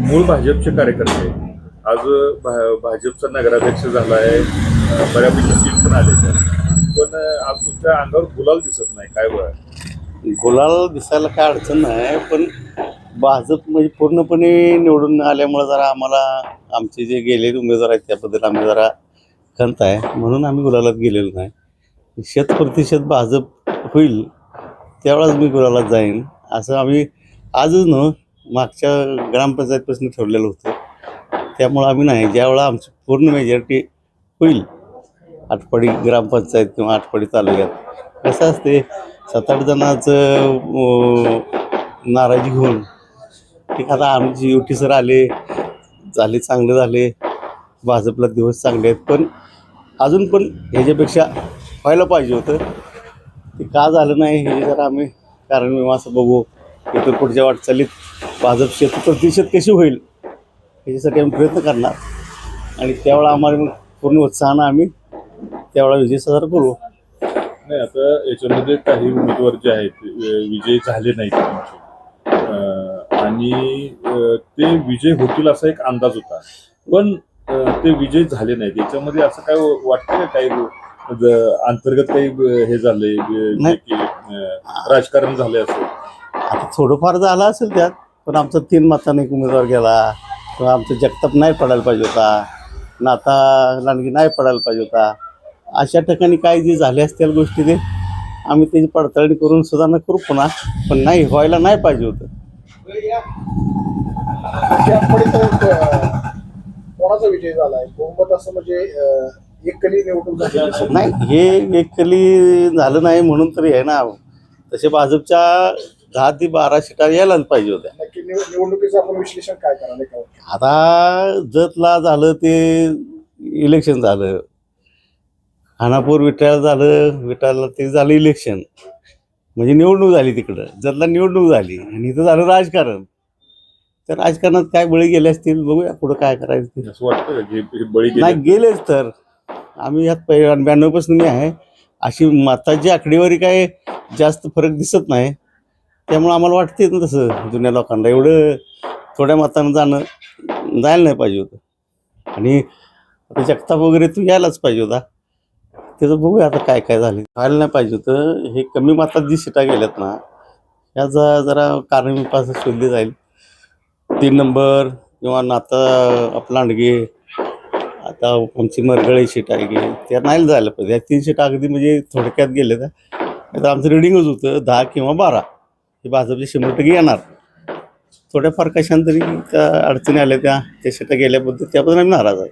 मूळ भाजपचे कार्यकर्ते आहेत. आज भाजपचा नगराध्यक्ष झाला आहे, बऱ्यापैकी सीट पण आले पण आज तुमच्या अंगावर गुलाल दिसत नाही, काय बरं? गुलाल दिसायला काय अडचण नाही, पण भाजप म्हणजे पूर्णपणे निवडून आल्यामुळे जरा आम्हाला आमचे जे गेलेले उमेदवार आहेत त्याबद्दल आम्ही जरा खंत आहे, म्हणून आम्ही गुलालात गेलेलो नाही. 100% भाजप होईल त्यावेळेस मी गुलालात जाईन असं आम्ही आजच मागच्या ग्रामपंचायतपासून ठरलेलं होतं. त्यामुळं आम्ही नाही, ज्यावेळेला आमची पूर्ण मेजॉरिटी होईल आटपाडी ग्रामपंचायत किंवा आटपाडी तालुक्यात कसं असते 7-8 जणांचं नाराजी घेऊन ठीक आता आमची युटी सर आले झाले, चांगले झाले, भाजपला दिवस चांगले आहेत, पण अजून पण ह्याच्यापेक्षा व्हायला पाहिजे होतं. ते का झालं नाही हे जरा आम्ही कारण मी असं बघू इथं पुढच्या वाटचालीत भाजप 100% कशी होईल ह्याच्यासाठी आम्ही प्रयत्न करणार आणि त्यावेळेला आम्हाला पूर्ण उत्साहानं आम्ही त्यावेळेला विजय साजरा करू. नाही, आता याच्यामध्ये काही उमेदवार जे आहेत विजय झाले नाहीत तुमचे, आणि ते विजय होतील असा एक अंदाज होता, पण ते विजय झाले नाहीत. याच्यामध्ये असं काय वाटतं का, काही अंतर्गत काही हे झालंय की राजकारण झाले असेल? आता थोडंफार झालं असेल त्यात, पण आमचा 3 मतांनी एक उमेदवार गेला किंवा आमचं जगताप नाही पडायला पाहिजे होता, नाता लांडगी नाही पडायला पाहिजे होता. अशा ठिकाणी काय जे झाले असतील गोष्टी ते आम्ही त्याची पडताळणी करून सुधारणा करू पुन्हा, पण नाही व्हायला नाही पाहिजे होतं. कोणाचा विजय झालाय बहुमत असं म्हणजे एककली निवडून झाली नाही, हे एकली झालं नाही म्हणून तरी आहे ना. तसे भाजपच्या 10 ते 12 सीटा यायलाच पाहिजे होत्या. नक्की निवडणुकीचं आपण विश्लेषण काय करायला? आता जतला झालं ते इलेक्शन झालं, खानापूर विटाळ झालं, विटाळला ते झालं इलेक्शन, म्हणजे निवडणूक झाली तिकडं. जतला निवडणूक झाली आणि इथं झालं राजकारण. तर राजकारणात काय बळी गेले असतील, बघूया पुढं काय करायचं. असं वाटतं का की बळी नाही गेलेच तर आम्ही यात 92 पासून मी आहे, अशी मताची आकडेवारी काय जास्त फरक दिसत नाही. त्यामुळे आम्हाला वाटते ना तसं जुन्या लोकांना एवढं थोड्या मतानं जायला नाही पाहिजे होतं. आणि आता जगताप वगैरे तू यायलाच पाहिजे होता. त्याचं बघूया आता काय काय झालं. व्हायला नाही पाहिजे होतं. हे कमी मतात जी सीटा गेल्यात ना याचा जरा कारणमीपासून शोधली जाईल. 3 नंबर किंवा नाता आपला लांडगे, आता आमची मरगळे सीट आहे की त्या नाही जायला पाहिजे. या 3 सीटा अगदी म्हणजे थोडक्यात गेले तर आमचं रिडिंगच होतं 10 किंवा 12 हे भाजपचे 100% येणार. थोड्याफार कशांतरी त्या अडचणी आल्या त्या सीटा गेल्याबद्दल त्याबद्दल आम्ही नाराज आहे.